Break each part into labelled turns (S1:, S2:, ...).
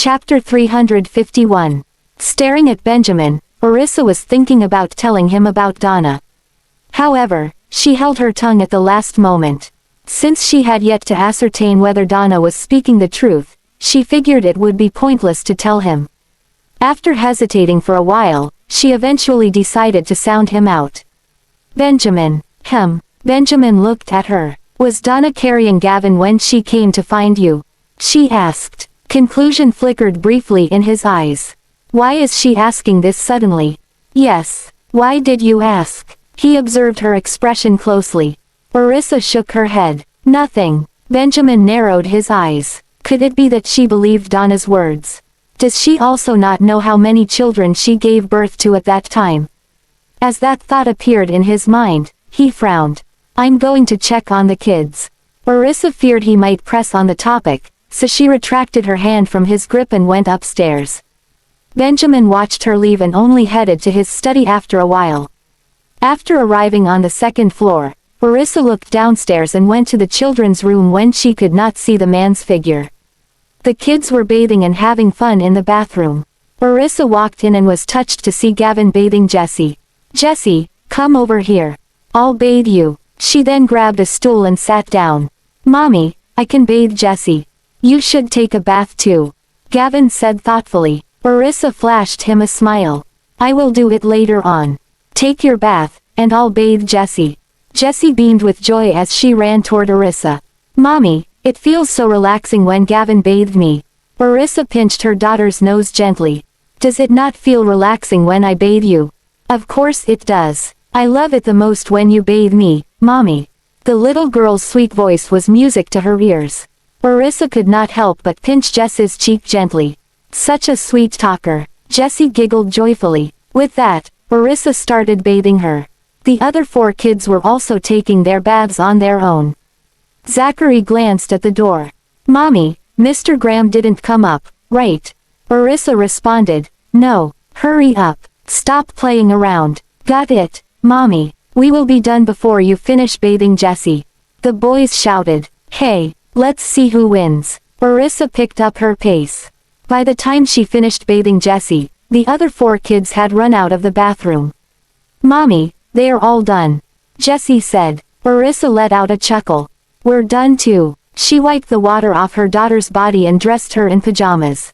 S1: Chapter 351. Staring at Benjamin, Orissa was thinking about telling him about Donna. However, she held her tongue at the last moment. Since she had yet to ascertain whether Donna was speaking the truth, she figured it would be pointless to tell him. After hesitating for a while, she eventually decided to sound him out. Benjamin. Benjamin looked at her. Was Donna carrying Gavin when she came to find you? She asked. Conclusion flickered briefly in his eyes. Why is she asking this suddenly? Yes. Why did you ask? He observed her expression closely. Orissa shook her head. Nothing. Benjamin narrowed his eyes. Could it be that she believed Donna's words? Does she also not know how many children she gave birth to at that time? As that thought appeared in his mind, he frowned. I'm going to check on the kids. Orissa feared he might press on the topic, so she retracted her hand from his grip and went upstairs. Benjamin watched her leave and only headed to his study after a while. After arriving on the second floor, Orissa looked downstairs and went to the children's room when she could not see the man's figure. The kids were bathing and having fun in the bathroom. Orissa walked in and was touched to see Gavin bathing Jessie. Jessie, come over here. I'll bathe you. She then grabbed a stool and sat down. Mommy, I can bathe Jessie. You should take a bath too. Gavin said thoughtfully. Orissa flashed him a smile. I will do it later on. Take your bath, and I'll bathe Jessie. Jessie beamed with joy as she ran toward Orissa. Mommy, it feels so relaxing when Gavin bathed me. Orissa pinched her daughter's nose gently. Does it not feel relaxing when I bathe you? Of course it does. I love it the most when you bathe me, Mommy. The little girl's sweet voice was music to her ears. Orissa could not help but pinch Jess's cheek gently. Such a sweet talker. Jessie giggled joyfully. With that, Orissa started bathing her. The other 4 kids were also taking their baths on their own. Zachary glanced at the door. Mommy, Mr. Graham didn't come up, right? Orissa responded. No, hurry up. Stop playing around. Got it, Mommy. We will be done before you finish bathing Jessie. The boys shouted. Hey, let's see who wins. Orissa picked up her pace. By the time she finished bathing Jessie, the other 4 kids had run out of the bathroom. Mommy, they are all done. Jessie said. Orissa let out a chuckle. We're done too. She wiped the water off her daughter's body and dressed her in pajamas.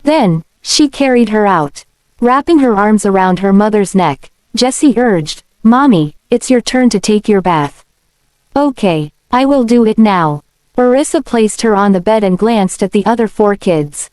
S1: Then, she carried her out. Wrapping her arms around her mother's neck, Jessie urged, Mommy, it's your turn to take your bath. Okay, I will do it now. Orissa placed her on the bed and glanced at the other 4 kids.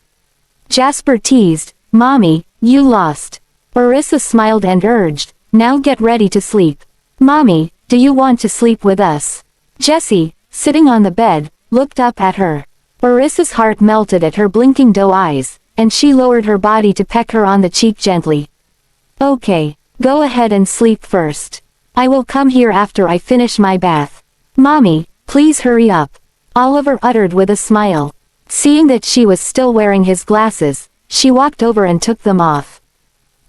S1: Jasper teased, Mommy, you lost. Orissa smiled and urged, now get ready to sleep. Mommy, do you want to sleep with us? Jessie, sitting on the bed, looked up at her. Orissa's heart melted at her blinking doe eyes, and she lowered her body to peck her on the cheek gently. Okay, go ahead and sleep first. I will come here after I finish my bath. Mommy, please hurry up. Oliver uttered with a smile. Seeing that she was still wearing his glasses, she walked over and took them off.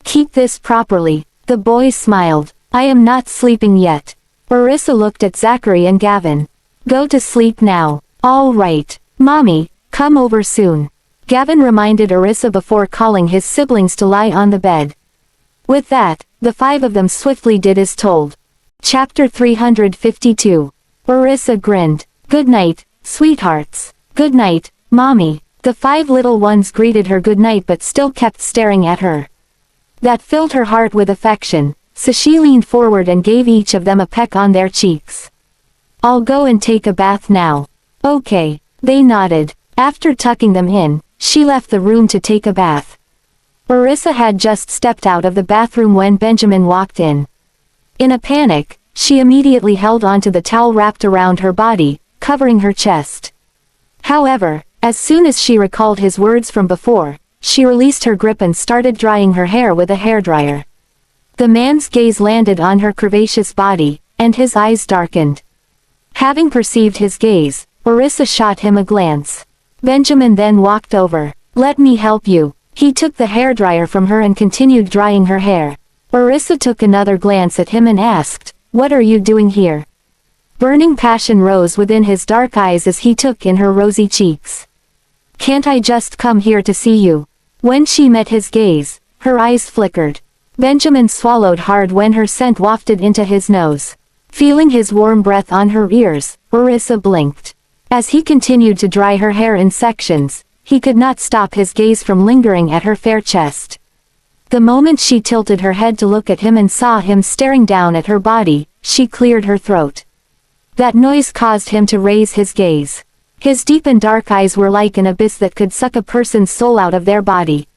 S1: Keep this properly. The boy smiled. I am not sleeping yet. Orissa looked at Zachary and Gavin. Go to sleep now. All right. Mommy, come over soon. Gavin reminded Orissa before calling his siblings to lie on the bed. With that, the 5 of them swiftly did as told. Chapter 352. Orissa grinned. Good night, sweethearts. Good night, Mommy. The 5 little ones greeted her good night but still kept staring at her. That filled her heart with affection, so she leaned forward and gave each of them a peck on their cheeks. I'll go and take a bath now. Okay, they nodded. After tucking them in, she left the room to take a bath. Orissa had just stepped out of the bathroom when Benjamin walked in. In a panic, she immediately held onto the towel wrapped around her body, covering her chest. However, as soon as she recalled his words from before, she released her grip and started drying her hair with a hairdryer. The man's gaze landed on her curvaceous body, and his eyes darkened. Having perceived his gaze, Orissa shot him a glance. Benjamin then walked over. Let me help you. He took the hairdryer from her and continued drying her hair. Orissa took another glance at him and asked, What are you doing here? Burning passion rose within his dark eyes as he took in her rosy cheeks. Can't I just come here to see you? When she met his gaze, her eyes flickered. Benjamin swallowed hard when her scent wafted into his nose. Feeling his warm breath on her ears, Orissa blinked. As he continued to dry her hair in sections, he could not stop his gaze from lingering at her fair chest. The moment she tilted her head to look at him and saw him staring down at her body, she cleared her throat. That noise caused him to raise his gaze. His deep and dark eyes were like an abyss that could suck a person's soul out of their body.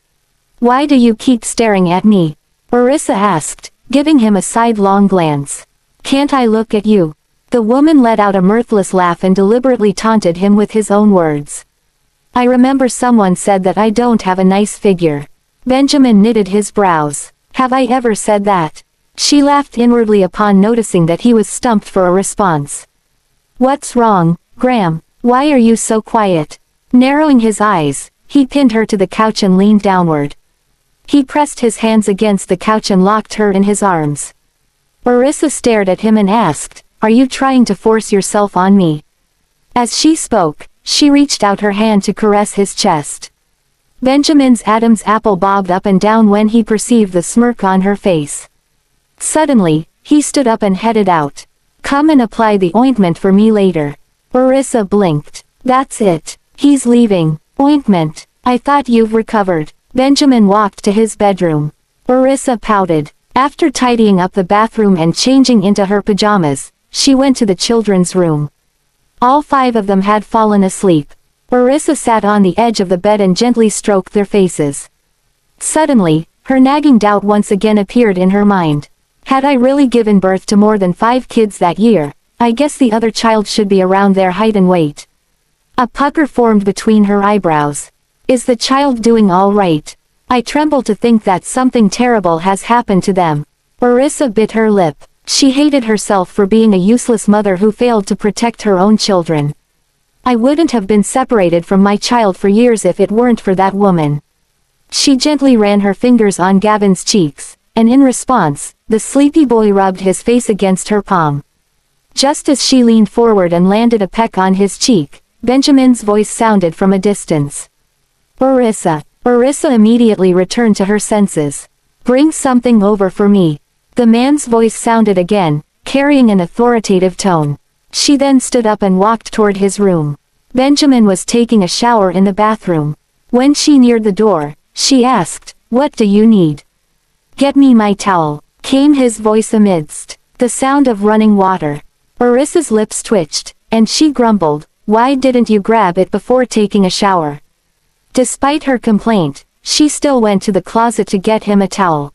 S1: "Why do you keep staring at me?" Orissa asked, giving him a sidelong glance. "Can't I look at you?" The woman let out a mirthless laugh and deliberately taunted him with his own words. "I remember someone said that I don't have a nice figure." Benjamin knitted his brows. "Have I ever said that?" She laughed inwardly upon noticing that he was stumped for a response. "What's wrong, Graham? Why are you so quiet?" Narrowing his eyes, he pinned her to the couch and leaned downward. He pressed his hands against the couch and locked her in his arms. Orissa stared at him and asked, "Are you trying to force yourself on me?" As she spoke, she reached out her hand to caress his chest. Benjamin's Adam's apple bobbed up and down when he perceived the smirk on her face. Suddenly, he stood up and headed out. "Come and apply the ointment for me later." Orissa blinked. "That's it. He's leaving. Ointment. I thought you've recovered." Benjamin walked to his bedroom. Orissa pouted. After tidying up the bathroom and changing into her pajamas, she went to the children's room. All 5 of them had fallen asleep. Orissa sat on the edge of the bed and gently stroked their faces. Suddenly, her nagging doubt once again appeared in her mind. Had I really given birth to more than 5 kids that year, I guess the other child should be around their height and weight. A pucker formed between her eyebrows. Is the child doing all right? I tremble to think that something terrible has happened to them. Orissa bit her lip. She hated herself for being a useless mother who failed to protect her own children. I wouldn't have been separated from my child for years if it weren't for that woman. She gently ran her fingers on Gavin's cheeks, and in response, the sleepy boy rubbed his face against her palm. Just as she leaned forward and landed a peck on his cheek, Benjamin's voice sounded from a distance. "Orissa." Orissa immediately returned to her senses. "Bring something over for me." The man's voice sounded again, carrying an authoritative tone. She then stood up and walked toward his room. Benjamin was taking a shower in the bathroom. When she neared the door, she asked, "What do you need?" "Get me my towel," came his voice amidst the sound of running water. Orissa's lips twitched, and she grumbled, "Why didn't you grab it before taking a shower?" Despite her complaint, she still went to the closet to get him a towel.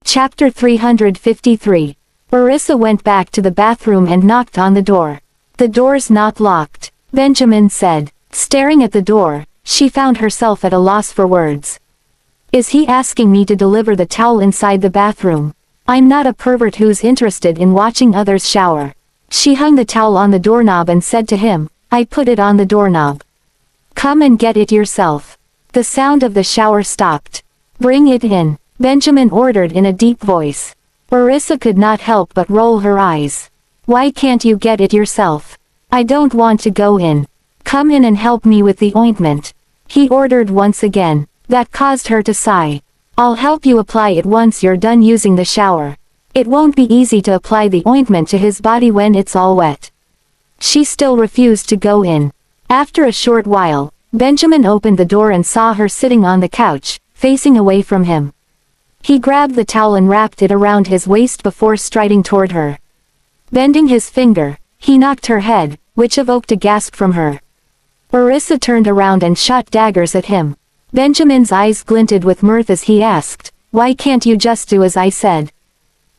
S1: Chapter 353. Orissa went back to the bathroom and knocked on the door. "The door's not locked," Benjamin said. Staring at the door, she found herself at a loss for words. Is he asking me to deliver the towel inside the bathroom? I'm not a pervert who's interested in watching others shower. She hung the towel on the doorknob and said to him, "I put it on the doorknob. Come and get it yourself." The sound of the shower stopped. "Bring it in," Benjamin ordered in a deep voice. Orissa could not help but roll her eyes. "Why can't you get it yourself?" "I don't want to go in." "Come in and help me with the ointment," he ordered once again. That caused her to sigh. "I'll help you apply it once you're done using the shower. It won't be easy to apply the ointment to his body when it's all wet." She still refused to go in. After a short while, Benjamin opened the door and saw her sitting on the couch, facing away from him. He grabbed the towel and wrapped it around his waist before striding toward her. Bending his finger, he knocked her head, which evoked a gasp from her. Orissa turned around and shot daggers at him. Benjamin's eyes glinted with mirth as he asked, "Why can't you just do as I said?"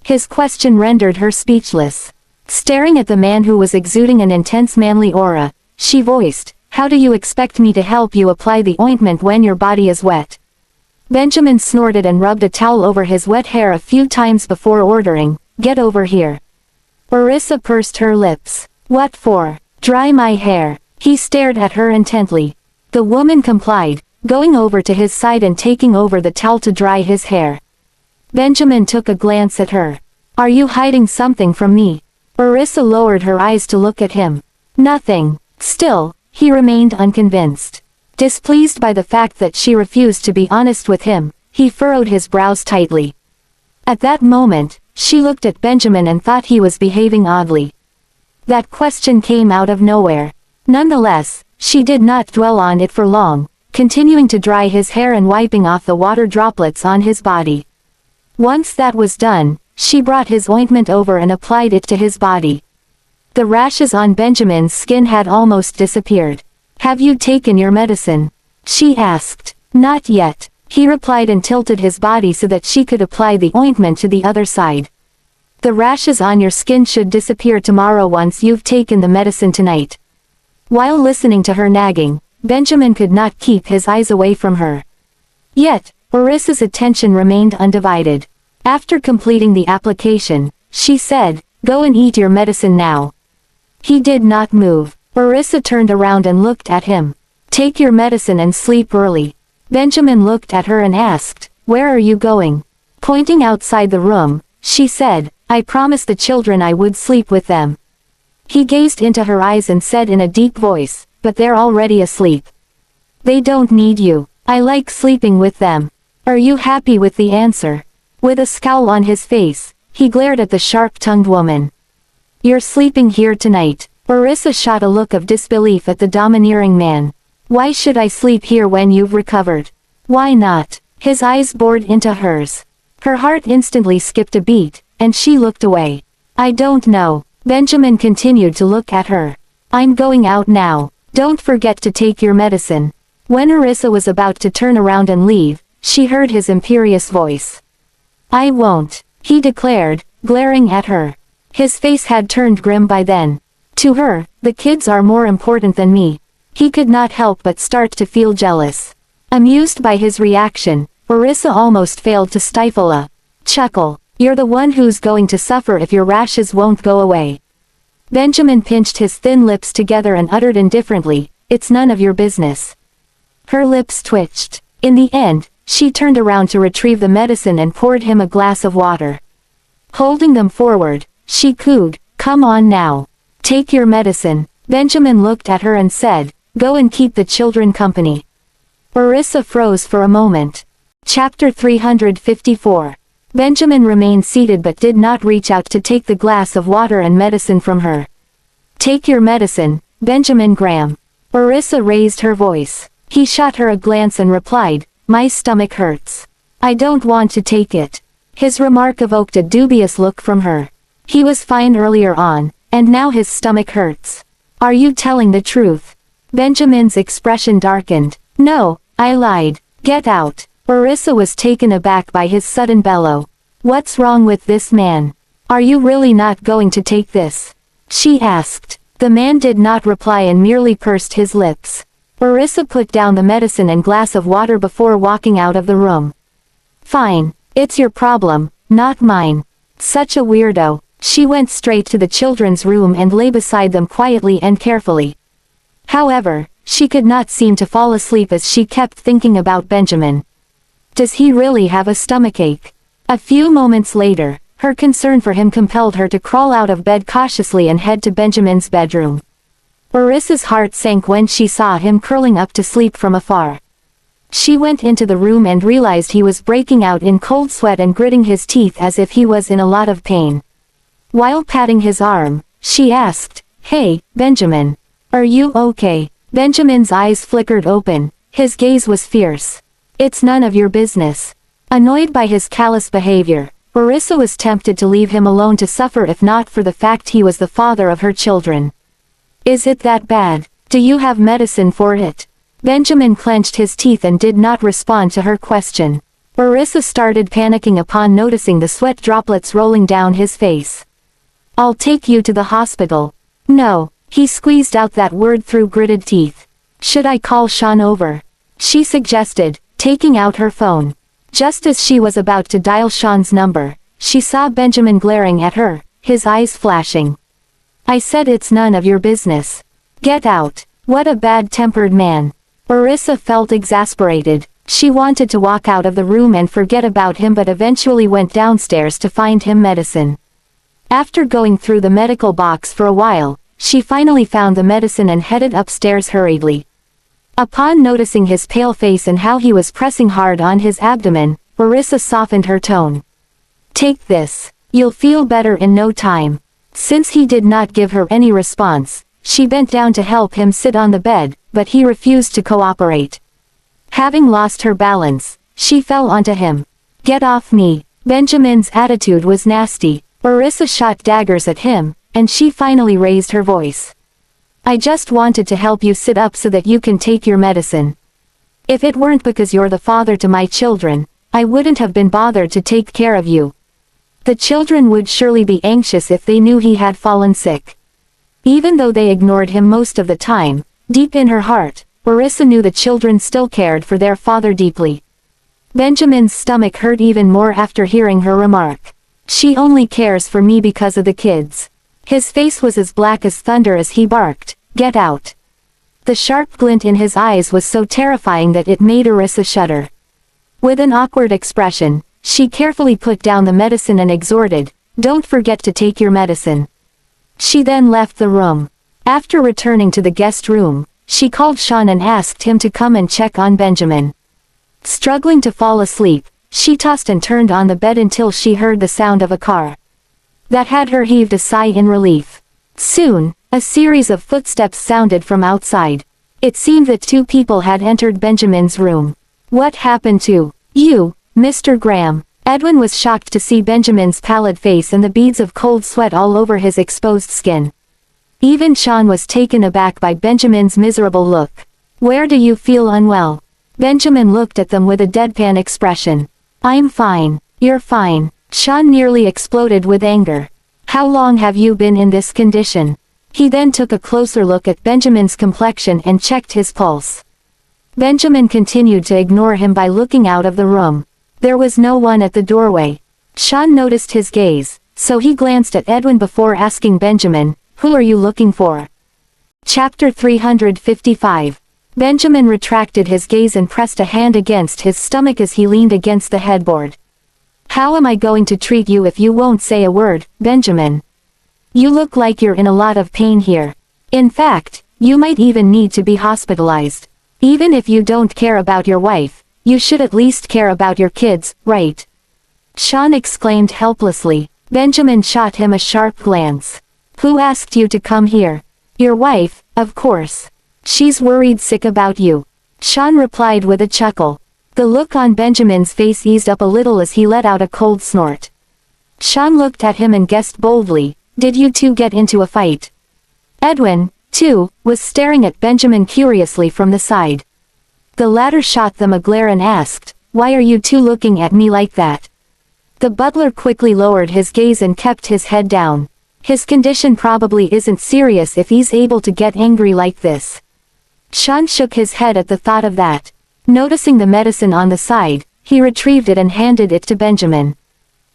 S1: His question rendered her speechless. Staring at the man who was exuding an intense manly aura, she voiced, "How do you expect me to help you apply the ointment when your body is wet?" Benjamin snorted and rubbed a towel over his wet hair a few times before ordering, "Get over here." Orissa pursed her lips. "What for?" "Dry my hair." He stared at her intently. The woman complied, going over to his side and taking over the towel to dry his hair. Benjamin took a glance at her. "Are you hiding something from me?" Orissa lowered her eyes to look at him. "Nothing." Still, he remained unconvinced. Displeased by the fact that she refused to be honest with him, he furrowed his brows tightly. At that moment, she looked at Benjamin and thought he was behaving oddly. That question came out of nowhere. Nonetheless, she did not dwell on it for long, continuing to dry his hair and wiping off the water droplets on his body. Once that was done, she brought his ointment over and applied it to his body. The rashes on Benjamin's skin had almost disappeared. "Have you taken your medicine?" she asked. "Not yet," he replied and tilted his body so that she could apply the ointment to the other side. "The rashes on your skin should disappear tomorrow once you've taken the medicine tonight." While listening to her nagging, Benjamin could not keep his eyes away from her. Yet, Orissa's attention remained undivided. After completing the application, she said, "Go and eat your medicine now." He did not move. Orissa turned around and looked at him. "Take your medicine and sleep early." Benjamin looked at her and asked, "Where are you going?" Pointing outside the room, she said, "I promised the children I would sleep with them." He gazed into her eyes and said in a deep voice, "But they're already asleep. They don't need you. I like sleeping with them. Are you happy with the answer?" With a scowl on his face, he glared at the sharp-tongued woman. "You're sleeping here tonight." Orissa shot a look of disbelief at the domineering man. "Why should I sleep here when you've recovered?" "Why not?" His eyes bored into hers. Her heart instantly skipped a beat, and she looked away. "I don't know." Benjamin continued to look at her. "I'm going out now. Don't forget to take your medicine." When Orissa was about to turn around and leave, she heard his imperious voice. "I won't," he declared, glaring at her. His face had turned grim by then. To her, the kids are more important than me. He could not help but start to feel jealous. Amused by his reaction, Orissa almost failed to stifle a chuckle. "You're the one who's going to suffer if your rashes won't go away." Benjamin pinched his thin lips together and uttered indifferently, "It's none of your business." Her lips twitched. In the end, she turned around to retrieve the medicine and poured him a glass of water. Holding them forward, she cooed, "Come on now. Take your medicine." Benjamin looked at her and said, "Go and keep the children company." Orissa froze for a moment. Chapter 354. Benjamin remained seated but did not reach out to take the glass of water and medicine from her. "Take your medicine, Benjamin Graham." Orissa raised her voice. He shot her a glance and replied, "My stomach hurts. I don't want to take it." His remark evoked a dubious look from her. He was fine earlier on, and now his stomach hurts. "Are you telling the truth?" Benjamin's expression darkened. "No, I lied. Get out." Orissa was taken aback by his sudden bellow. "What's wrong with this man? Are you really not going to take this?" she asked. The man did not reply and merely pursed his lips. Orissa put down the medicine and glass of water before walking out of the room. "Fine. It's your problem, not mine." Such a weirdo. She went straight to the children's room and lay beside them quietly and carefully. However, she could not seem to fall asleep as she kept thinking about Benjamin. Does he really have a stomachache? A few moments later, her concern for him compelled her to crawl out of bed cautiously and head to Benjamin's bedroom. Orissa's heart sank when she saw him curling up to sleep from afar. She went into the room and realized he was breaking out in cold sweat and gritting his teeth as if he was in a lot of pain. While patting his arm, she asked, "Hey, Benjamin. Are you okay?" Benjamin's eyes flickered open, his gaze was fierce. "It's none of your business." Annoyed by his callous behavior, Orissa was tempted to leave him alone to suffer if not for the fact he was the father of her children. "Is it that bad? Do you have medicine for it?" Benjamin clenched his teeth and did not respond to her question. Orissa started panicking upon noticing the sweat droplets rolling down his face. "I'll take you to the hospital." "No," he squeezed out that word through gritted teeth. "Should I call Sean over?" she suggested, taking out her phone. Just as she was about to dial Sean's number, she saw Benjamin glaring at her, his eyes flashing. "I said it's none of your business. Get out." What a bad-tempered man. Orissa felt exasperated. She wanted to walk out of the room and forget about him but eventually went downstairs to find him medicine. After going through the medical box for a while, she finally found the medicine and headed upstairs hurriedly. Upon noticing his pale face and how he was pressing hard on his abdomen, Orissa softened her tone. "Take this. You'll feel better in no time." Since he did not give her any response, she bent down to help him sit on the bed, but he refused to cooperate. Having lost her balance, she fell onto him. "Get off me." Benjamin's attitude was nasty. Orissa shot daggers at him, and she finally raised her voice. "I just wanted to help you sit up so that you can take your medicine. If it weren't because you're the father to my children, I wouldn't have been bothered to take care of you." The children would surely be anxious if they knew he had fallen sick. Even though they ignored him most of the time, deep in her heart, Orissa knew the children still cared for their father deeply. Benjamin's stomach hurt even more after hearing her remark. "She only cares for me because of the kids." His face was as black as thunder as he barked, "Get out." The sharp glint in his eyes was so terrifying that it made Orissa shudder. With an awkward expression, she carefully put down the medicine and exhorted, "Don't forget to take your medicine." She then left the room. After returning to the guest room, she called Sean and asked him to come and check on Benjamin. Struggling to fall asleep, she tossed and turned on the bed until she heard the sound of a car. That had her heaved a sigh in relief. Soon, a series of footsteps sounded from outside. It seemed that two people had entered Benjamin's room. "What happened to you, Mr. Graham?" Edwin was shocked to see Benjamin's pallid face and the beads of cold sweat all over his exposed skin. Even Sean was taken aback by Benjamin's miserable look. "Where do you feel unwell?" Benjamin looked at them with a deadpan expression. "I'm fine." "You're fine." Sean nearly exploded with anger. "How long have you been in this condition?" He then took a closer look at Benjamin's complexion and checked his pulse. Benjamin continued to ignore him by looking out of the room. There was no one at the doorway. Sean noticed his gaze, so he glanced at Edwin before asking Benjamin, "Who are you looking for?" Chapter 355. Benjamin retracted his gaze and pressed a hand against his stomach as he leaned against the headboard. "How am I going to treat you if you won't say a word, Benjamin? You look like you're in a lot of pain here. In fact, you might even need to be hospitalized. Even if you don't care about your wife, you should at least care about your kids, right?" Sean exclaimed helplessly. Benjamin shot him a sharp glance. "Who asked you to come here?" "Your wife, of course. She's worried sick about you." Sean replied with a chuckle. The look on Benjamin's face eased up a little as he let out a cold snort. Sean looked at him and guessed boldly, "Did you two get into a fight?" Edwin, too, was staring at Benjamin curiously from the side. The latter shot them a glare and asked, "Why are you two looking at me like that?" The butler quickly lowered his gaze and kept his head down. His condition probably isn't serious if he's able to get angry like this. Sean shook his head at the thought of that. Noticing the medicine on the side, he retrieved it and handed it to Benjamin.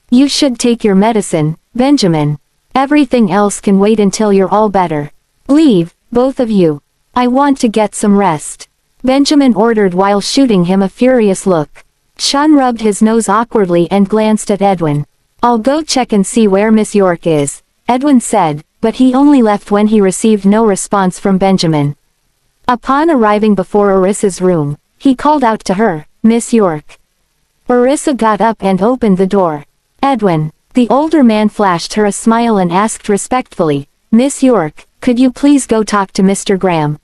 S1: "You should take your medicine, Benjamin. Everything else can wait until you're all better. Leave, both of you. I want to get some rest," Benjamin ordered while shooting him a furious look. Sean rubbed his nose awkwardly and glanced at Edwin. "I'll go check and see where Miss York is," Edwin said, but he only left when he received no response from Benjamin. Upon arriving before Orissa's room, he called out to her, "Miss York." Orissa got up and opened the door. "Edwin." The older man flashed her a smile and asked respectfully, "Miss York, could you please go talk to Mr. Graham?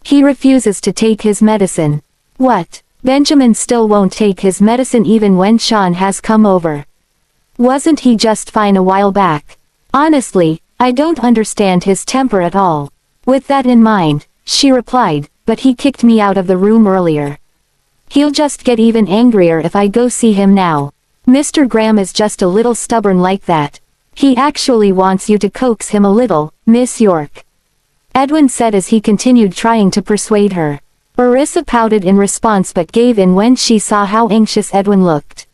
S1: He refuses to take his medicine." "What? Benjamin still won't take his medicine even when Sean has come over? Wasn't he just fine a while back? Honestly, I don't understand his temper at all." "With that in mind," she replied, "but he kicked me out of the room earlier. He'll just get even angrier if I go see him now. Mr. Graham is just a little stubborn like that. He actually wants you to coax him a little, Miss York," Edwin said as he continued trying to persuade her. Orissa pouted in response but gave in when she saw how anxious Edwin looked.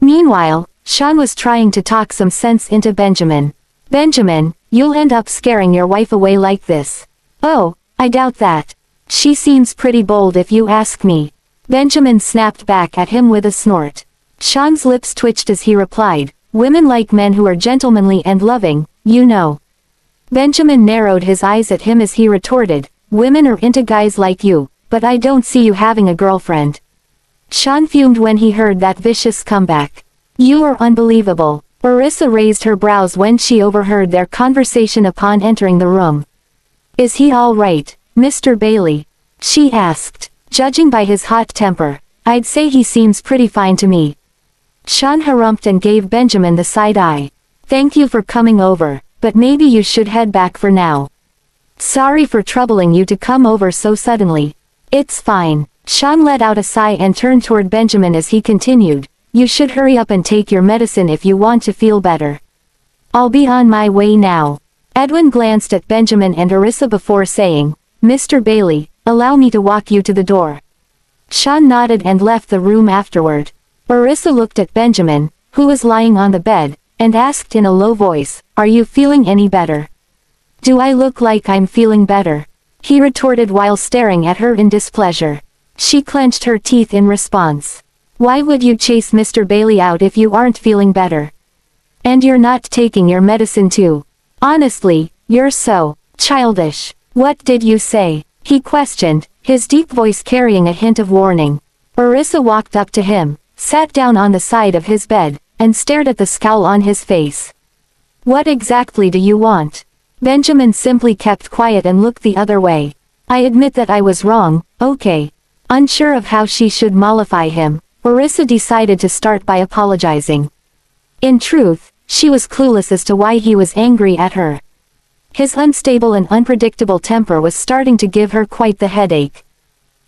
S1: Meanwhile, Sean was trying to talk some sense into Benjamin. "Benjamin, you'll end up scaring your wife away like this." "Oh, I doubt that. She seems pretty bold if you ask me." Benjamin snapped back at him with a snort. Sean's lips twitched as he replied, "Women like men who are gentlemanly and loving, you know." Benjamin narrowed his eyes at him as he retorted, "Women are into guys like you, but I don't see you having a girlfriend. Sean fumed when he heard that vicious comeback. You are unbelievable. Orissa raised her brows when she overheard their conversation upon entering the room. Is he all right, Mr. Bailey? She asked. Judging by his hot temper, I'd say he seems pretty fine to me. Sean harumphed and gave Benjamin the side eye. Thank you for coming over, but maybe you should head back for now. Sorry for troubling you to come over so suddenly. It's fine. Sean let out a sigh and turned toward Benjamin as he continued. You should hurry up and take your medicine if you want to feel better. I'll be on my way now. Edwin glanced at Benjamin and Orissa before saying, Mr. Bailey, allow me to walk you to the door. Sean nodded and left the room afterward. Orissa looked at Benjamin, who was lying on the bed, and asked in a low voice, Are you feeling any better? Do I look like I'm feeling better? He retorted while staring at her in displeasure. She clenched her teeth in response. Why would you chase Mr. Bailey out if you aren't feeling better? And you're not taking your medicine too. Honestly, you're so childish. What did you say? He questioned, his deep voice carrying a hint of warning. Orissa walked up to him, sat down on the side of his bed, and stared at the scowl on his face. What exactly do you want? Benjamin simply kept quiet and looked the other way. I admit that I was wrong, okay. Unsure of how she should mollify him, Orissa decided to start by apologizing. In truth, she was clueless as to why he was angry at her. His unstable and unpredictable temper was starting to give her quite the headache.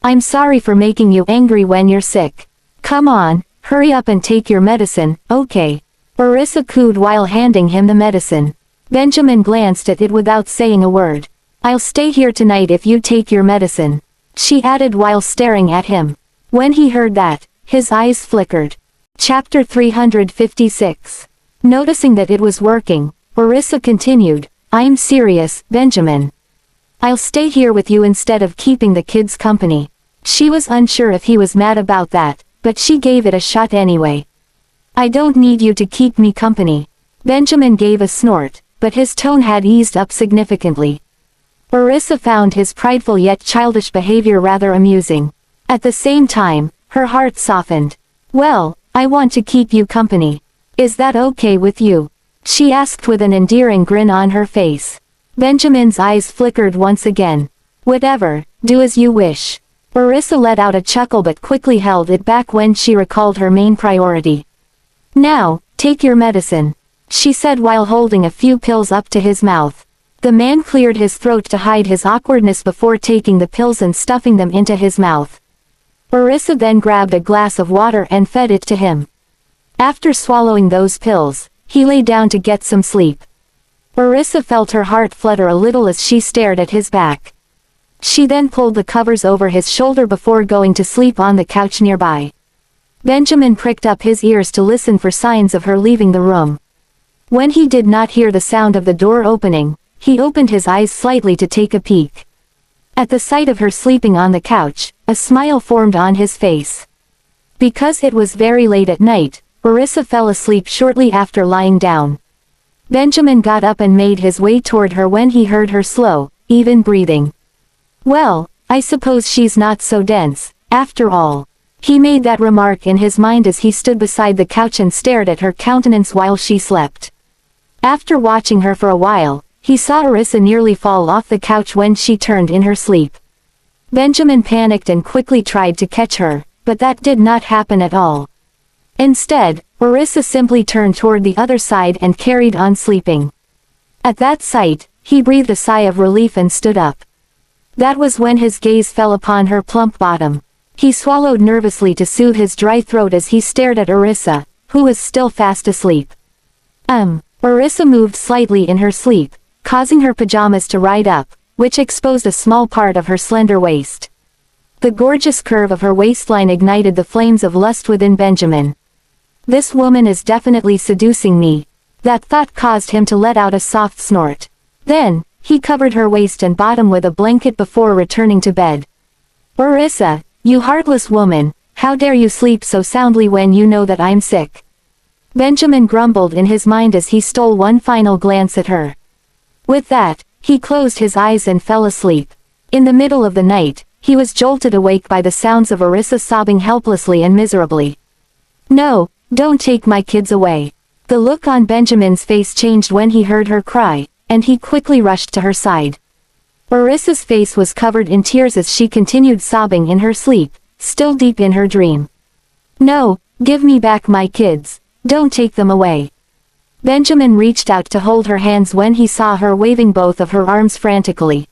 S1: I'm sorry for making you angry when you're sick. Come on, hurry up and take your medicine, okay? Orissa cooed while handing him the medicine. Benjamin glanced at it without saying a word. I'll stay here tonight if you take your medicine, she added while staring at him. When he heard that, his eyes flickered. Chapter 356. Noticing that it was working, Orissa continued, I'm serious, Benjamin. I'll stay here with you instead of keeping the kids company. She was unsure if he was mad about that, but she gave it a shot anyway. I don't need you to keep me company. Benjamin gave a snort, but his tone had eased up significantly. Orissa found his prideful yet childish behavior rather amusing. At the same time, her heart softened. Well, I want to keep you company. Is that okay with you? She asked with an endearing grin on her face. Benjamin's eyes flickered once again. Whatever, do as you wish. Orissa let out a chuckle but quickly held it back when she recalled her main priority. Now, take your medicine, she said while holding a few pills up to his mouth. The man cleared his throat to hide his awkwardness before taking the pills and stuffing them into his mouth. Orissa then grabbed a glass of water and fed it to him. After swallowing those pills, he lay down to get some sleep. Orissa felt her heart flutter a little as she stared at his back. She then pulled the covers over his shoulder before going to sleep on the couch nearby. Benjamin pricked up his ears to listen for signs of her leaving the room. When he did not hear the sound of the door opening, he opened his eyes slightly to take a peek. At the sight of her sleeping on the couch, a smile formed on his face. Because it was very late at night, Orissa fell asleep shortly after lying down. Benjamin got up and made his way toward her when he heard her slow, even breathing. Well, I suppose she's not so dense, after all. He made that remark in his mind as he stood beside the couch and stared at her countenance while she slept. After watching her for a while, he saw Orissa nearly fall off the couch when she turned in her sleep. Benjamin panicked and quickly tried to catch her, but that did not happen at all. Instead, Orissa simply turned toward the other side and carried on sleeping. At that sight, he breathed a sigh of relief and stood up. That was when his gaze fell upon her plump bottom. He swallowed nervously to soothe his dry throat as he stared at Orissa, who was still fast asleep. Orissa moved slightly in her sleep, causing her pajamas to ride up, which exposed a small part of her slender waist. The gorgeous curve of her waistline ignited the flames of lust within Benjamin. This woman is definitely seducing me. That thought caused him to let out a soft snort. Then, he covered her waist and bottom with a blanket before returning to bed. Orissa, you heartless woman, how dare you sleep so soundly when you know that I'm sick? Benjamin grumbled in his mind as he stole one final glance at her. With that, he closed his eyes and fell asleep. In the middle of the night, he was jolted awake by the sounds of Orissa sobbing helplessly and miserably. "No, don't take my kids away." The look on Benjamin's face changed when he heard her cry, and he quickly rushed to her side. Orissa's face was covered in tears as she continued sobbing in her sleep, still deep in her dream. "No, give me back my kids. Don't take them away." Benjamin reached out to hold her hands when he saw her waving both of her arms frantically.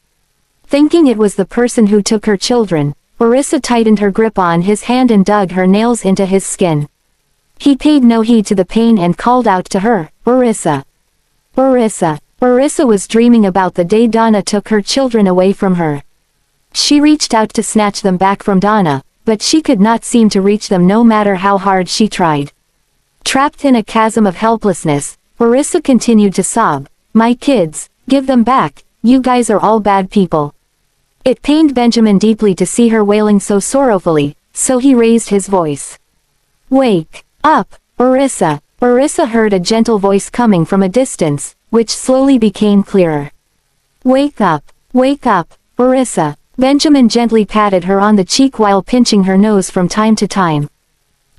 S1: Thinking it was the person who took her children, Orissa tightened her grip on his hand and dug her nails into his skin. He paid no heed to the pain and called out to her, "Orissa! Orissa!" Orissa was dreaming about the day Donna took her children away from her. She reached out to snatch them back from Donna, but she could not seem to reach them no matter how hard she tried. Trapped in a chasm of helplessness, Orissa continued to sob, "My kids, give them back, you guys are all bad people." It pained Benjamin deeply to see her wailing so sorrowfully, so he raised his voice. "Wake up, Orissa!" Orissa heard a gentle voice coming from a distance, which slowly became clearer. Wake up, Orissa." Benjamin gently patted her on the cheek while pinching her nose from time to time.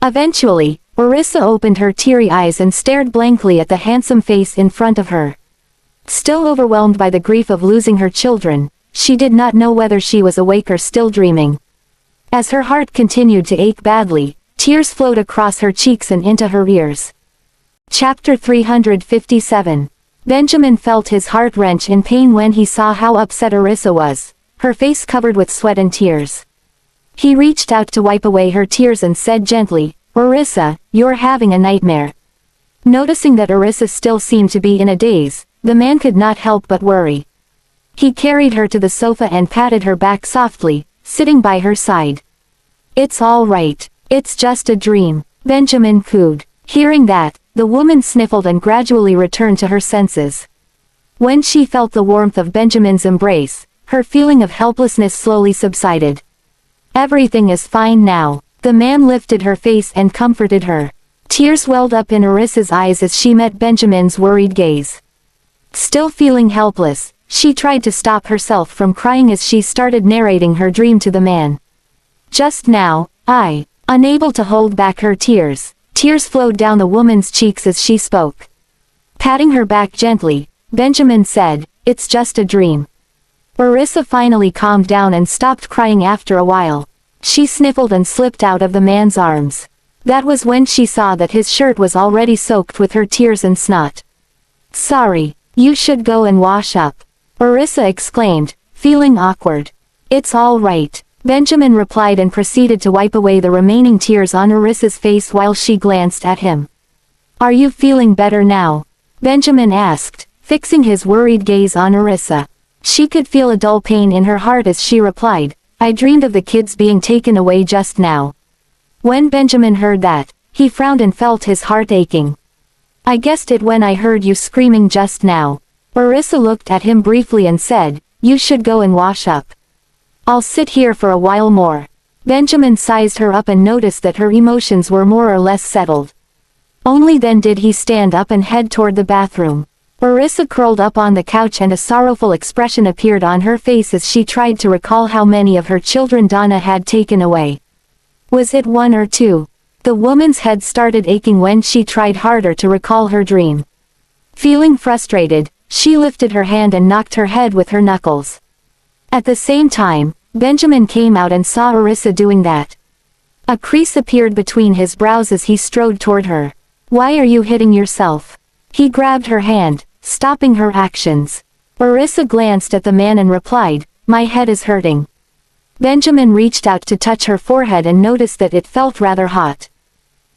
S1: Eventually, Orissa opened her teary eyes and stared blankly at the handsome face in front of her. Still overwhelmed by the grief of losing her children, she did not know whether she was awake or still dreaming. As her heart continued to ache badly, tears flowed across her cheeks and into her ears. Chapter 357. Benjamin felt his heart wrench in pain when he saw how upset Orissa was, her face covered with sweat and tears. He reached out to wipe away her tears and said gently, "Orissa, you're having a nightmare." Noticing that Orissa still seemed to be in a daze, the man could not help but worry. He carried her to the sofa and patted her back softly, sitting by her side. "It's all right, it's just a dream," Benjamin cooed. Hearing that, the woman sniffled and gradually returned to her senses. When she felt the warmth of Benjamin's embrace, her feeling of helplessness slowly subsided. "Everything is fine now." The man lifted her face and comforted her. Tears welled up in Orissa's eyes as she met Benjamin's worried gaze. Still feeling helpless, she tried to stop herself from crying as she started narrating her dream to the man. "Just now, unable to hold back her tears flowed down the woman's cheeks as she spoke. Patting her back gently, Benjamin said, "It's just a dream." Orissa finally calmed down and stopped crying after a while. She sniffled and slipped out of the man's arms. That was when she saw that his shirt was already soaked with her tears and snot. "Sorry, you should go and wash up," Orissa exclaimed, feeling awkward. "It's all right," Benjamin replied and proceeded to wipe away the remaining tears on Orissa's face while she glanced at him. "Are you feeling better now?" Benjamin asked, fixing his worried gaze on Orissa. She could feel a dull pain in her heart as she replied, "I dreamed of the kids being taken away just now." When Benjamin heard that, he frowned and felt his heart aching. "I guessed it when I heard you screaming just now." Orissa looked at him briefly and said, "You should go and wash up." "I'll sit here for a while more." Benjamin sized her up and noticed that her emotions were more or less settled. Only then did he stand up and head toward the bathroom. Orissa curled up on the couch and a sorrowful expression appeared on her face as she tried to recall how many of her children Donna had taken away. Was it one or two? The woman's head started aching when she tried harder to recall her dream. Feeling frustrated, she lifted her hand and knocked her head with her knuckles. At the same time, Benjamin came out and saw Orissa doing that. A crease appeared between his brows as he strode toward her. "Why are you hitting yourself?" He grabbed her hand, stopping her actions. Orissa glanced at the man and replied, "My head is hurting." Benjamin reached out to touch her forehead and noticed that it felt rather hot.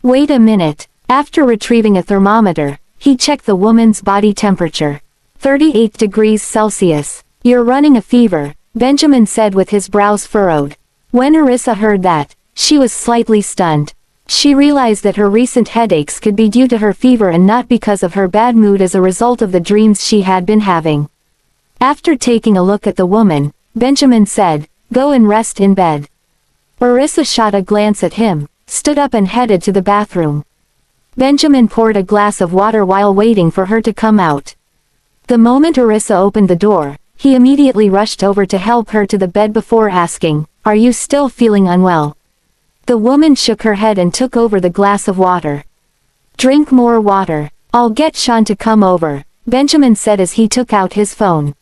S1: "Wait a minute." After retrieving a thermometer, he checked the woman's body temperature. 38 degrees Celsius. "You're running a fever," Benjamin said with his brows furrowed. When Orissa heard that, she was slightly stunned. She realized that her recent headaches could be due to her fever and not because of her bad mood as a result of the dreams she had been having. After taking a look at the woman, Benjamin said, "Go and rest in bed." Orissa shot a glance at him, stood up and headed to the bathroom. Benjamin poured a glass of water while waiting for her to come out. The moment Orissa opened the door, he immediately rushed over to help her to the bed before asking, are you still feeling unwell? The woman shook her head and took over the glass of water. Drink more water. I'll get Sean to come over, Benjamin said as he took out his phone.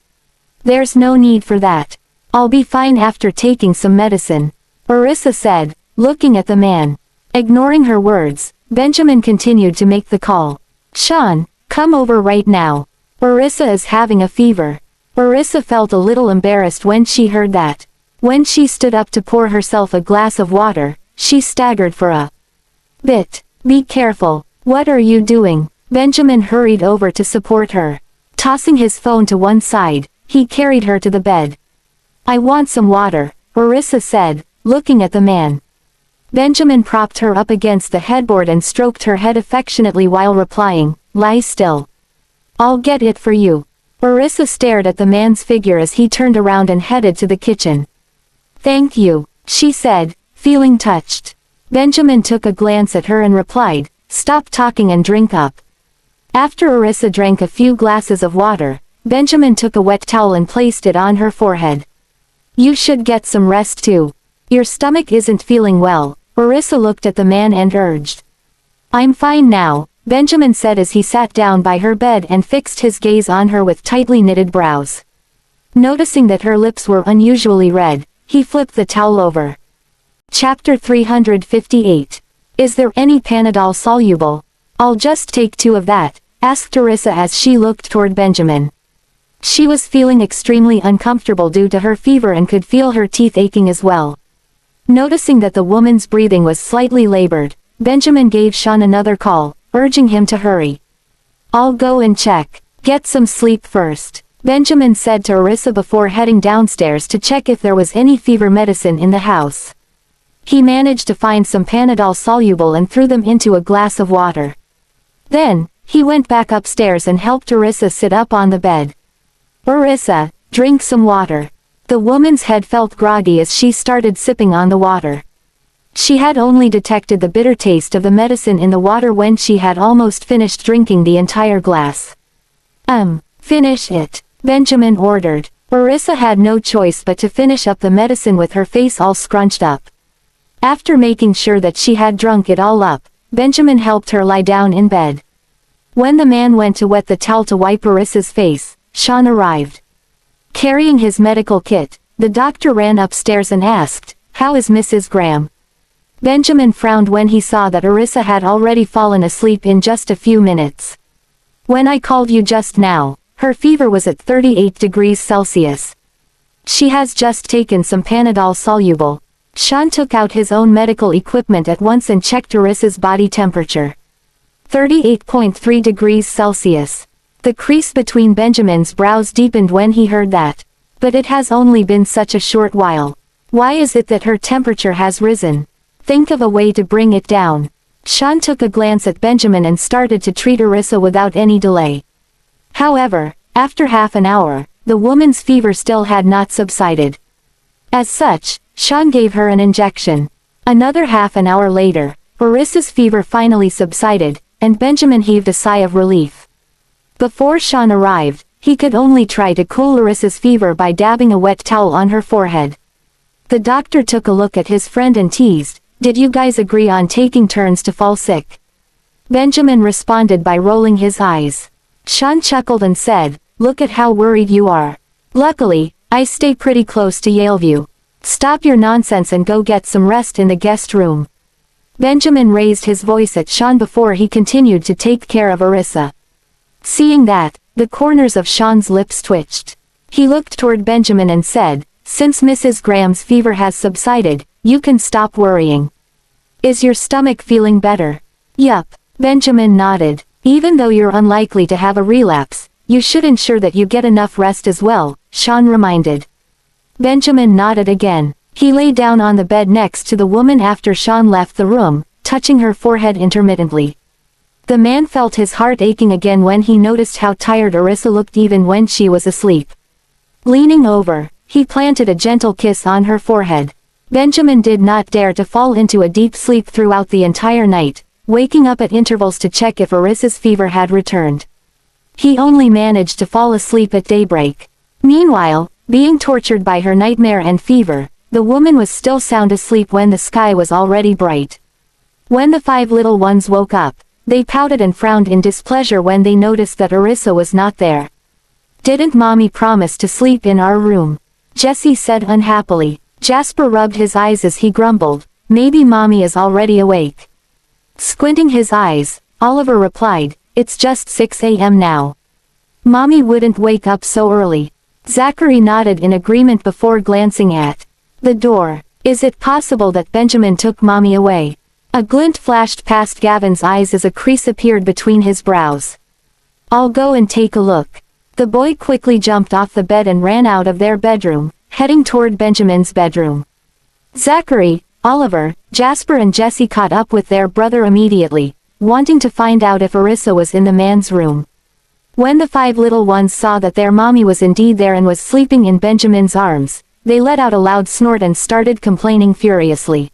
S1: There's no need for that. I'll be fine after taking some medicine, Orissa said, looking at the man. Ignoring her words, Benjamin continued to make the call. Sean, come over right now. Orissa is having a fever. Orissa felt a little embarrassed when she heard that. When she stood up to pour herself a glass of water, she staggered for a bit. Be careful, what are you doing? Benjamin hurried over to support her. Tossing his phone to one side, he carried her to the bed. I want some water, Orissa said, looking at the man. Benjamin propped her up against the headboard and stroked her head affectionately while replying, lie still. I'll get it for you. Orissa stared at the man's figure as he turned around and headed to the kitchen. Thank you, she said, feeling touched. Benjamin took a glance at her and replied, stop talking and drink up. After Orissa drank a few glasses of water, Benjamin took a wet towel and placed it on her forehead. You should get some rest too. Your stomach isn't feeling well, Orissa looked at the man and urged. I'm fine now, Benjamin said as he sat down by her bed and fixed his gaze on her with tightly knitted brows. Noticing that her lips were unusually red, he flipped the towel over. Chapter 358. Is there any Panadol soluble? I'll just take 2 of that, asked Orissa as she looked toward Benjamin. She was feeling extremely uncomfortable due to her fever and could feel her teeth aching as well. Noticing that the woman's breathing was slightly labored, Benjamin gave Sean another call, urging him to hurry. I'll go and check. Get some sleep first, Benjamin said to Orissa before heading downstairs to check if there was any fever medicine in the house. He managed to find some Panadol soluble and threw them into a glass of water. Then, he went back upstairs and helped Orissa sit up on the bed. Orissa, drink some water. The woman's head felt groggy as she started sipping on the water. She had only detected the bitter taste of the medicine in the water when she had almost finished drinking the entire glass. Finish it, Benjamin ordered. Orissa had no choice but to finish up the medicine with her face all scrunched up. After making sure that she had drunk it all up, Benjamin helped her lie down in bed. When the man went to wet the towel to wipe Orissa's face, Sean arrived. Carrying his medical kit, the doctor ran upstairs and asked, how is Mrs. Graham? Benjamin frowned when he saw that Orissa had already fallen asleep in just a few minutes. When I called you just now, her fever was at 38 degrees Celsius. She has just taken some Panadol soluble. Sean took out his own medical equipment at once and checked Orissa's body temperature. 38.3 degrees Celsius. The crease between Benjamin's brows deepened when he heard that. But it has only been such a short while. Why is it that her temperature has risen? Think of a way to bring it down. Sean took a glance at Benjamin and started to treat Orissa without any delay. However, after half an hour, the woman's fever still had not subsided. As such, Sean gave her an injection. Another half an hour later, Orissa's fever finally subsided, and Benjamin heaved a sigh of relief. Before Sean arrived, he could only try to cool Orissa's fever by dabbing a wet towel on her forehead. The doctor took a look at his friend and teased, did you guys agree on taking turns to fall sick? Benjamin responded by rolling his eyes. Sean chuckled and said, look at how worried you are. Luckily, I stay pretty close to Yaleview. Stop your nonsense and go get some rest in the guest room. Benjamin raised his voice at Sean before he continued to take care of Orissa. Seeing that, the corners of Sean's lips twitched. He looked toward Benjamin and said, since Mrs. Graham's fever has subsided, you can stop worrying. Is your stomach feeling better? Yup, Benjamin nodded. Even though you're unlikely to have a relapse, you should ensure that you get enough rest as well, Sean reminded. Benjamin nodded again. He lay down on the bed next to the woman after Sean left the room, touching her forehead intermittently. The man felt his heart aching again when he noticed how tired Orissa looked even when she was asleep. Leaning over, he planted a gentle kiss on her forehead. Benjamin did not dare to fall into a deep sleep throughout the entire night, waking up at intervals to check if Orissa's fever had returned. He only managed to fall asleep at daybreak. Meanwhile, being tortured by her nightmare and fever, The woman was still sound asleep when the sky was already bright. When the 5 little ones woke up, they pouted and frowned in displeasure when they noticed that Orissa was not there. "Didn't Mommy promise to sleep in our room?" Jesse said unhappily. Jasper rubbed his eyes as he grumbled, "Maybe Mommy is already awake." Squinting his eyes, Oliver replied, "It's just 6 a.m. now. Mommy wouldn't wake up so early." Zachary nodded in agreement before glancing at the door. "Is it possible that Benjamin took Mommy away?" A glint flashed past Gavin's eyes as a crease appeared between his brows. "I'll go and take a look." The boy quickly jumped off the bed and ran out of their bedroom, heading toward Benjamin's bedroom. Zachary, Oliver, Jasper and Jesse caught up with their brother immediately, wanting to find out if Orissa was in the man's room. When the 5 little ones saw that their mommy was indeed there and was sleeping in Benjamin's arms, they let out a loud snort and started complaining furiously.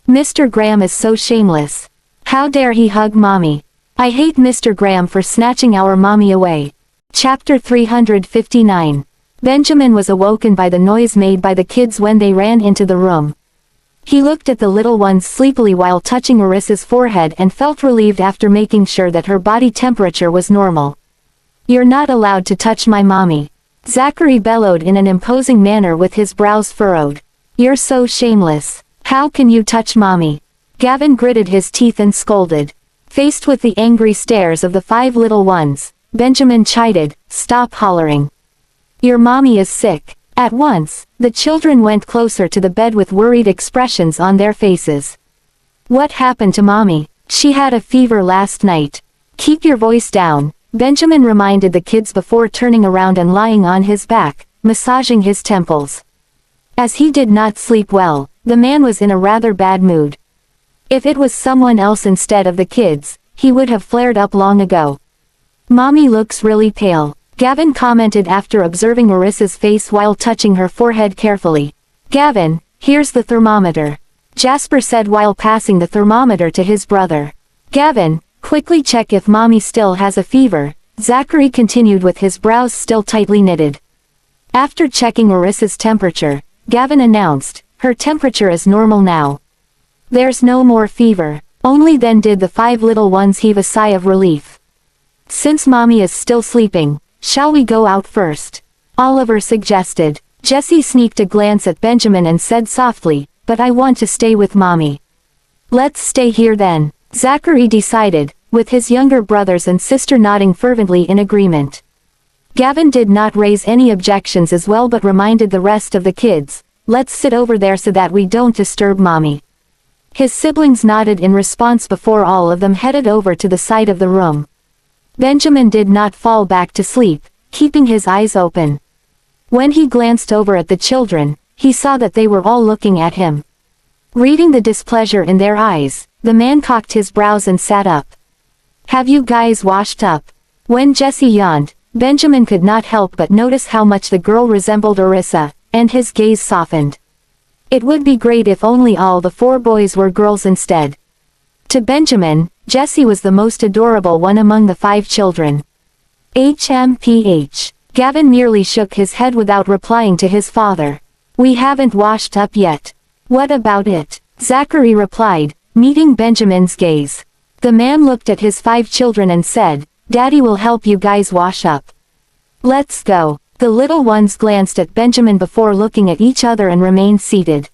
S1: "Mr. Graham is so shameless. How dare he hug Mommy? I hate Mr. Graham for snatching our Mommy away." Chapter 359. Benjamin was awoken by the noise made by the kids when they ran into the room. He looked at the little ones sleepily while touching Orissa's forehead and felt relieved after making sure that her body temperature was normal. "You're not allowed to touch my Mommy," Zachary bellowed in an imposing manner with his brows furrowed. "You're so shameless. How can you touch Mommy?" Gavin gritted his teeth and scolded. Faced with the angry stares of the 5 little ones, Benjamin chided, "Stop hollering. Your Mommy is sick." At once, the children went closer to the bed with worried expressions on their faces. "What happened to Mommy? She had a fever last night." "Keep your voice down," Benjamin reminded the kids before turning around and lying on his back, massaging his temples. As he did not sleep well, the man was in a rather bad mood. If it was someone else instead of the kids, he would have flared up long ago. "Mommy looks really pale," Gavin commented after observing Orissa's face while touching her forehead carefully. "Gavin, here's the thermometer," Jasper said while passing the thermometer to his brother. "Gavin, quickly check if Mommy still has a fever," Zachary continued with his brows still tightly knitted. After checking Orissa's temperature, Gavin announced, "Her temperature is normal now. There's no more fever." Only then did the 5 little ones heave a sigh of relief. "Since Mommy is still sleeping, shall we go out first?" Oliver suggested. Jesse sneaked a glance at Benjamin and said softly, "But I want to stay with Mommy." "Let's stay here then," Zachary decided, with his younger brothers and sister nodding fervently in agreement. Gavin did not raise any objections as well but reminded the rest of the kids, "Let's sit over there so that we don't disturb Mommy." His siblings nodded in response before all of them headed over to the side of the room. Benjamin did not fall back to sleep, keeping his eyes open. When he glanced over at the children, he saw that they were all looking at him. Reading the displeasure in their eyes, the man cocked his brows and sat up. "Have you guys washed up?" When Jesse yawned, Benjamin could not help but notice how much the girl resembled Orissa, and his gaze softened. It would be great if only all the 4 boys were girls instead. To Benjamin, Jesse was the most adorable one among the 5 children. HMPH. Gavin merely shook his head without replying to his father. "We haven't washed up yet." "What about it?" Zachary replied, meeting Benjamin's gaze. The man looked at his 5 children and said, "Daddy will help you guys wash up. Let's go." The little ones glanced at Benjamin before looking at each other and remained seated.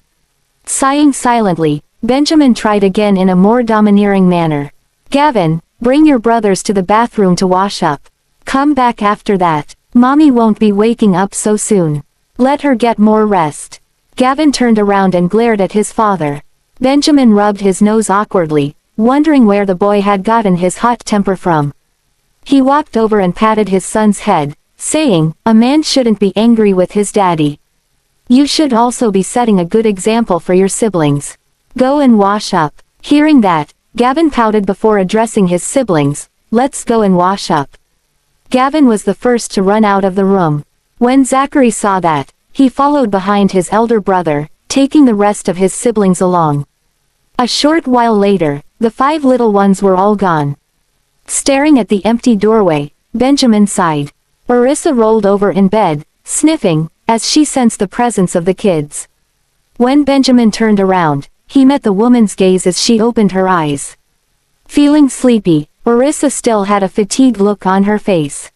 S1: Sighing silently, Benjamin tried again in a more domineering manner. "Gavin, bring your brothers to the bathroom to wash up. Come back after that. Mommy won't be waking up so soon. Let her get more rest." Gavin turned around and glared at his father. Benjamin rubbed his nose awkwardly, wondering where the boy had gotten his hot temper from. He walked over and patted his son's head, saying, "A man shouldn't be angry with his daddy. You should also be setting a good example for your siblings. Go and wash up." Hearing that, Gavin pouted before addressing his siblings, "Let's go and wash up." Gavin was the first to run out of the room. When Zachary saw that, he followed behind his elder brother, taking the rest of his siblings along. A short while later, the 5 little ones were all gone. Staring at the empty doorway, Benjamin sighed. Orissa rolled over in bed, sniffing, as she sensed the presence of the kids. When Benjamin turned around, he met the woman's gaze as she opened her eyes. Feeling sleepy, Orissa still had a fatigued look on her face.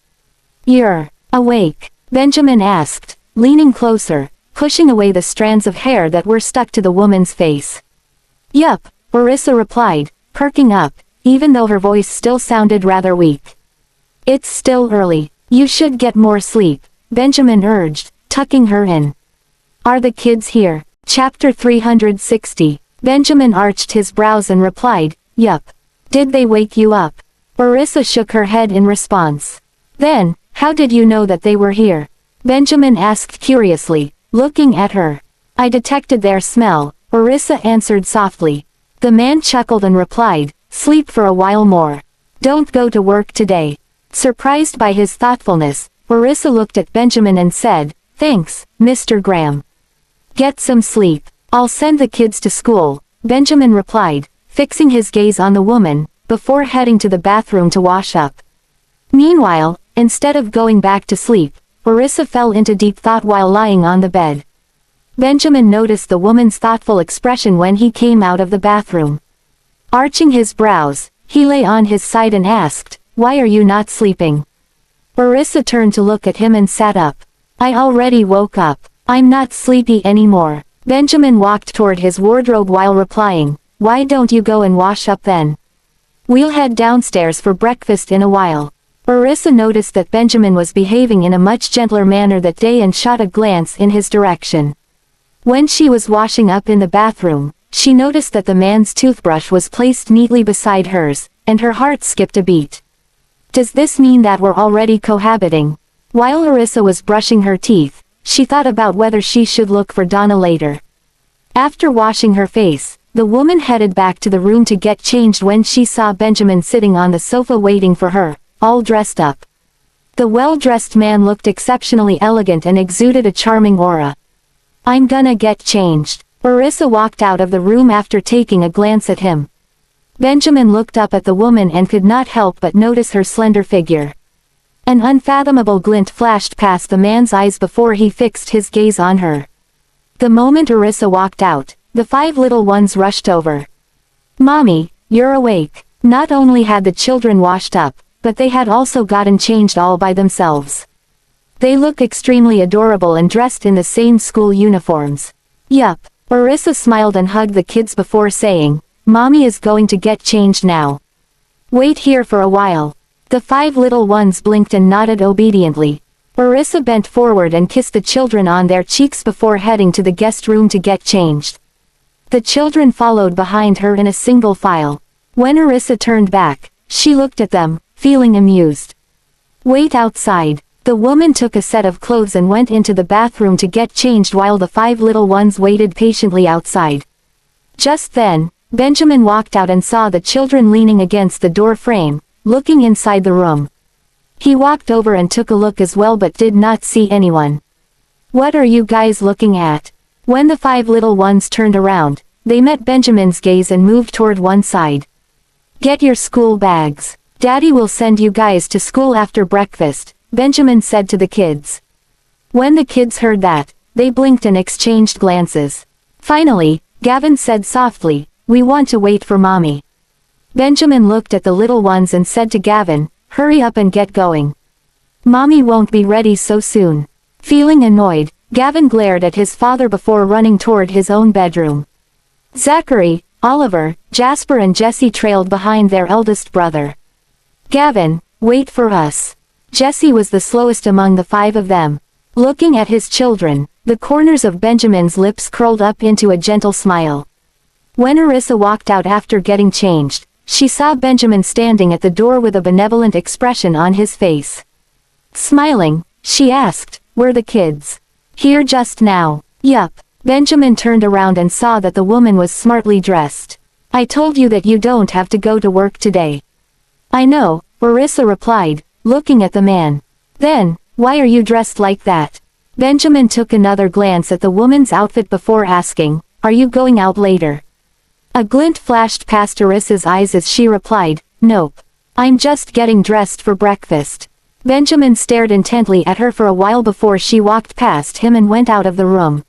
S1: "You're awake?" Benjamin asked, leaning closer, pushing away the strands of hair that were stuck to the woman's face. "Yup," Orissa replied, perking up, even though her voice still sounded rather weak. "It's still early. You should get more sleep," Benjamin urged, tucking her in. "Are the kids here?" Chapter 360. Benjamin arched his brows and replied, "Yup." "Did they wake you up?" Orissa shook her head in response. "Then, how did you know that they were here?" Benjamin asked curiously, looking at her. "I detected their smell," Orissa answered softly. The man chuckled and replied, "Sleep for a while more. Don't go to work today." Surprised by his thoughtfulness, Orissa looked at Benjamin and said, "Thanks, Mr. Graham. Get some sleep. I'll send the kids to school," Benjamin replied, fixing his gaze on the woman, before heading to the bathroom to wash up. Meanwhile, instead of going back to sleep, Orissa fell into deep thought while lying on the bed. Benjamin noticed the woman's thoughtful expression when he came out of the bathroom. Arching his brows, he lay on his side and asked, "Why are you not sleeping?" Orissa turned to look at him and sat up. "I already woke up. I'm not sleepy anymore." Benjamin walked toward his wardrobe while replying, "Why don't you go and wash up then? We'll head downstairs for breakfast in a while." Orissa noticed that Benjamin was behaving in a much gentler manner that day and shot a glance in his direction. When she was washing up in the bathroom, she noticed that the man's toothbrush was placed neatly beside hers, and her heart skipped a beat. Does this mean that we're already cohabiting? While Orissa was brushing her teeth, she thought about whether she should look for Donna later. After washing her face, the woman headed back to the room to get changed when she saw Benjamin sitting on the sofa waiting for her, all dressed up. The well-dressed man looked exceptionally elegant and exuded a charming aura. "I'm gonna get changed." Orissa walked out of the room after taking a glance at him. Benjamin looked up at the woman and could not help but notice her slender figure. An unfathomable glint flashed past the man's eyes before he fixed his gaze on her. The moment Orissa walked out, the 5 little ones rushed over. "Mommy, you're awake." Not only had the children washed up, but they had also gotten changed all by themselves. They look extremely adorable and dressed in the same school uniforms. "Yup." Orissa smiled and hugged the kids before saying, "Mommy is going to get changed now. Wait here for a while." The 5 little ones blinked and nodded obediently. Orissa bent forward and kissed the children on their cheeks before heading to the guest room to get changed. The children followed behind her in a single file. When Orissa turned back, she looked at them, feeling amused. "Wait outside." The woman took a set of clothes and went into the bathroom to get changed while the 5 little ones waited patiently outside. Just then, Benjamin walked out and saw the children leaning against the door frame, looking inside the room. He walked over and took a look as well but did not see anyone. "What are you guys looking at?" When the 5 little ones turned around, they met Benjamin's gaze and moved toward one side. "Get your school bags. Daddy will send you guys to school after breakfast," Benjamin said to the kids. When the kids heard that, they blinked and exchanged glances. Finally, Gavin said softly, "We want to wait for Mommy." Benjamin looked at the little ones and said to Gavin, "Hurry up and get going. Mommy won't be ready so soon." Feeling annoyed, Gavin glared at his father before running toward his own bedroom. Zachary, Oliver, Jasper and Jesse trailed behind their eldest brother. "Gavin, wait for us." Jesse was the slowest among the 5 of them. Looking at his children, the corners of Benjamin's lips curled up into a gentle smile. When Orissa walked out after getting changed, she saw Benjamin standing at the door with a benevolent expression on his face. Smiling, she asked, "Were the kids here just now?" "Yup." Benjamin turned around and saw that the woman was smartly dressed. "I told you that you don't have to go to work today." "I know," Orissa replied, looking at the man. "Then, why are you dressed like that?" Benjamin took another glance at the woman's outfit before asking, "Are you going out later?" A glint flashed past Orissa's eyes as she replied, "Nope. I'm just getting dressed for breakfast." Benjamin stared intently at her for a while before she walked past him and went out of the room.